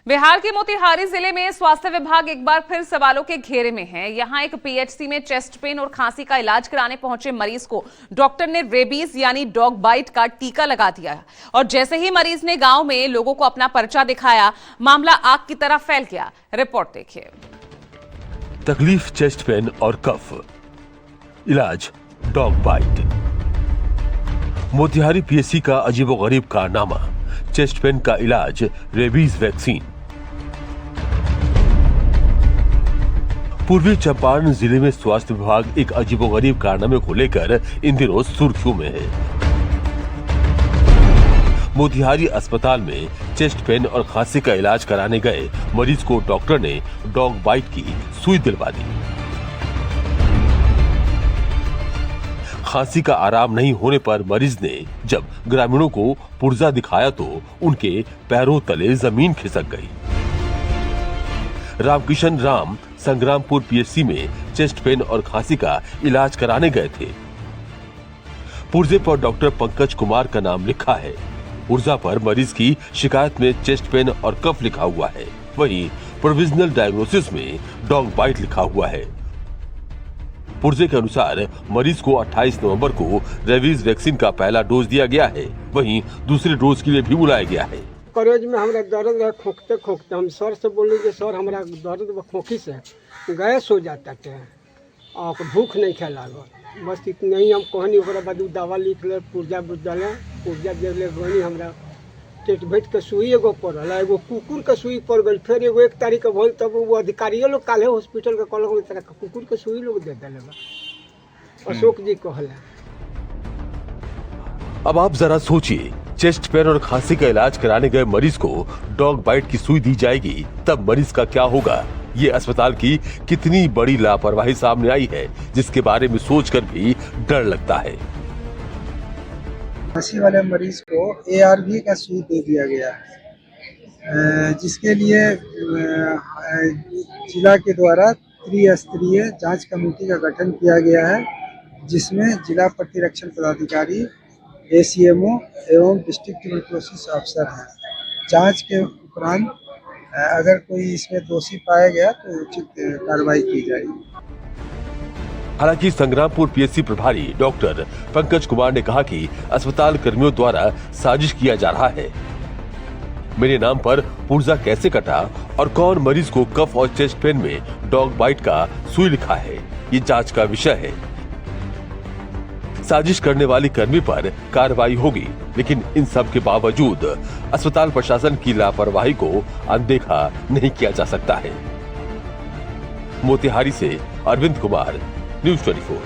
बिहार के मोतिहारी जिले में स्वास्थ्य विभाग एक बार फिर सवालों के घेरे में है। यहां एक पीएचसी में चेस्ट पेन और खांसी का इलाज कराने पहुंचे मरीज को डॉक्टर ने रेबीज यानी डॉग बाइट का टीका लगा दिया और जैसे ही मरीज ने गांव में लोगों को अपना पर्चा दिखाया, मामला आग की तरह फैल गया। रिपोर्ट देखिए। तकलीफ चेस्ट पेन और कफ, इलाज डॉग बाइट। मोतिहारी पीएचसी का अजीबोगरीब कारनामा, चेस्ट पेन का इलाज रेबीज वैक्सीन। पूर्वी चंपारण जिले में स्वास्थ्य विभाग एक अजीबोगरीब कारनामे को लेकर इन दिनों सुर्खियों में है। मोतिहारी अस्पताल में चेस्ट पेन और खांसी का इलाज कराने गए मरीज को डॉक्टर ने डॉग बाइट की सुई दिलवा दी। खांसी का आराम नहीं होने पर मरीज ने जब ग्रामीणों को पुर्जा दिखाया तो उनके पैरों तले जमीन खिसक गई। रामकिशन राम संग्रामपुर पीएचसी में चेस्ट पेन और खांसी का इलाज कराने गए थे। पुर्जे पर डॉक्टर पंकज कुमार का नाम लिखा है। पुर्जा पर मरीज की शिकायत में चेस्ट पेन और कफ लिखा हुआ है। वहीं प्रोविजनल डायग्नोसिस में डॉग बाइट लिखा हुआ है। पुर्जे के अनुसार मरीज को 28 नवंबर को रेबीज वैक्सीन का पहला डोज दिया गया है। वहीं दूसरे डोज के लिए भी बुलाया गया है। कॉलेज में हमारा दर्द है, खोखते खोखते हम सर से बोले कि सर हमारा दर्द खोखी से गैस हो जाता है और भूख नहीं खेला। बस इतना ही हम कहनी। ओकरा बाद दवा लिख ले, पुर्जा डाले, पुर्जा दे ले गनी। हमरा टेट भेट के सुई एगो पड़ल, एगो कुकुर के सुई पड़ गई। फिर एगो 1 तारीख के भल तब वो अधिकारियों लोग काले हॉस्पिटल के कहल तरह कुकुर के सुई लोग दे दिले बा। अशोक जी कहले। अब आप जरा सोचिए, चेस्ट पेन और खांसी का इलाज कराने गए मरीज को डॉग बाइट की सुई दी जाएगी, तब मरीज का क्या होगा। ये अस्पताल की कितनी बड़ी लापरवाही सामने आई है, जिसके बारे में सोचकर भी डर लगता है। खांसी वाले मरीज को ARV का सुई दे दिया गया है, जिसके लिए जिला के द्वारा त्रिस्तरीय जांच कमेटी का गठन किया गया है, जिसमें जिला प्रतिरक्षण पदाधिकारी, ACMO एवं डिस्ट्रिक्ट ट्यूबरकुलोसिस अफसर हैं। जांच के उपरांत अगर कोई इसमें दोषी पाया गया तो उचित कार्रवाई की जाएगी। हालांकि संग्रामपुर पीएचसी प्रभारी डॉक्टर पंकज कुमार ने कहा कि अस्पताल कर्मियों द्वारा साजिश किया जा रहा है। मेरे नाम पर पुर्जा कैसे कटा और कौन मरीज को कफ और चेस्ट पेन में डॉग बाइट का सुई लिखा है, ये जांच का विषय है। साजिश करने वाली कर्मी पर कार्रवाई होगी, लेकिन इन सब के बावजूद अस्पताल प्रशासन की लापरवाही को अनदेखा नहीं किया जा सकता है। मोतिहारी से अरविंद कुमार, न्यूज़ 24।